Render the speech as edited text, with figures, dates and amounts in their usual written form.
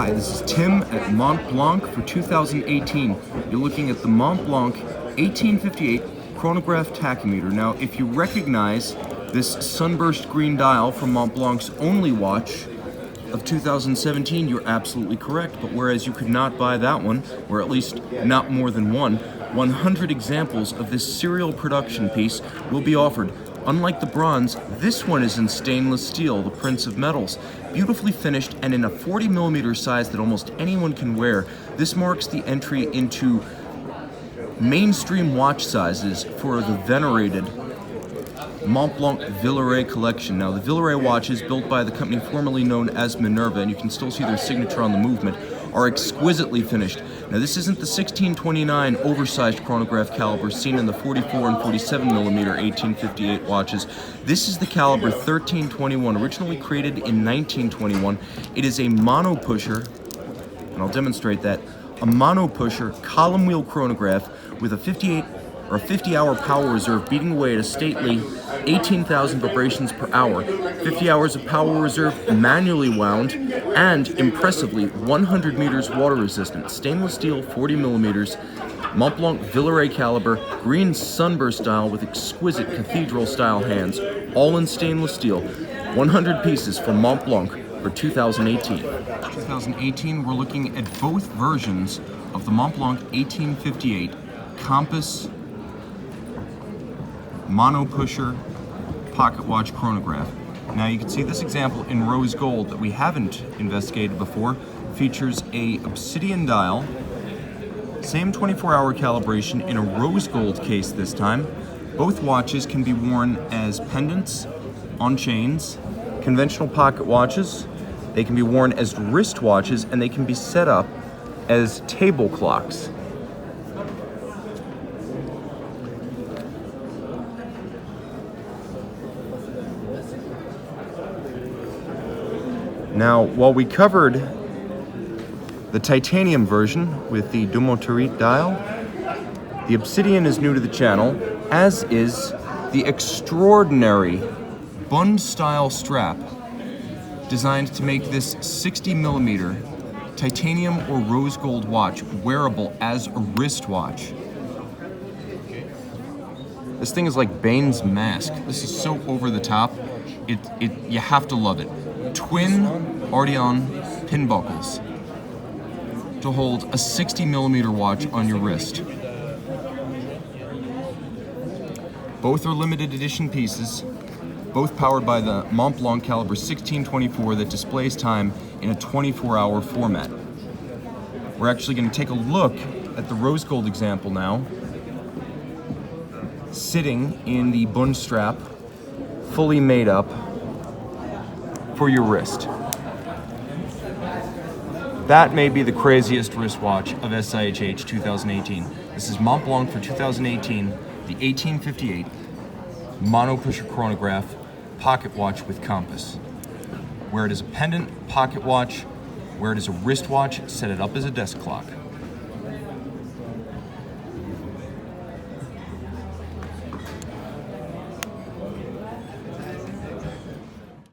Hi, this is Tim at Montblanc for 2018. You're looking at the Montblanc 1858 chronograph tachymeter. Now, if you recognize this sunburst green dial from Montblanc's Only Watch of 2017, you're absolutely correct. But whereas you could not buy that one, or at least not more than one, 100 examples of this serial production piece will be offered. Unlike the bronze, this one is in stainless steel, the prince of metals, beautifully finished and in a 40mm size that almost anyone can wear. This marks the entry into mainstream watch sizes for the venerated Montblanc Villeret collection. Now, the Villeret watches, built by the company formerly known as Minerva, and you can still see their signature on the movement, are exquisitely finished. Now, this isn't the 1629 oversized chronograph caliber seen in the 44 and 47mm 1858 watches. This is the caliber 1321, originally created in 1921. It is a monopusher, and I'll demonstrate that, a monopusher column wheel chronograph with a 50-hour power reserve beating away at a stately 18,000 vibrations per hour, 50 hours of power reserve manually wound, and impressively 100 meters water resistant, stainless steel 40mm, Montblanc Villeret caliber, green sunburst style with exquisite cathedral style hands, all in stainless steel, 100 pieces from Montblanc for 2018. 2018, we're looking at both versions of the Montblanc 1858 Compass Monopusher pocket watch chronograph. Now, you can see this example in rose gold that we haven't investigated before features a obsidian dial, same 24-hour calibration in a rose gold case this time. Both watches can be worn as pendants, on chains, conventional pocket watches. They can be worn as wrist watches, and they can be set up as table clocks. Now, while we covered the titanium version with the Dumoterit dial, the obsidian is new to the channel, as is the extraordinary bund-style strap designed to make this 60mm titanium or rose gold watch wearable as a wristwatch. This thing is like Bane's mask. This is so over the top. You have to love it. Twin Ardian pin buckles to hold a 60mm watch on your wrist. Both are limited edition pieces, both powered by the Montblanc caliber 1624 that displays time in a 24-hour format. We're actually going to take a look at the rose gold example now, sitting in the bund strap, fully made up for your wrist. That may be the craziest wristwatch of SIHH 2018. This is Montblanc for 2018, the 1858 Monopusher Chronograph pocket watch with compass. Wear it as a pendant pocket watch, wear it as a wristwatch, set it up as a desk clock.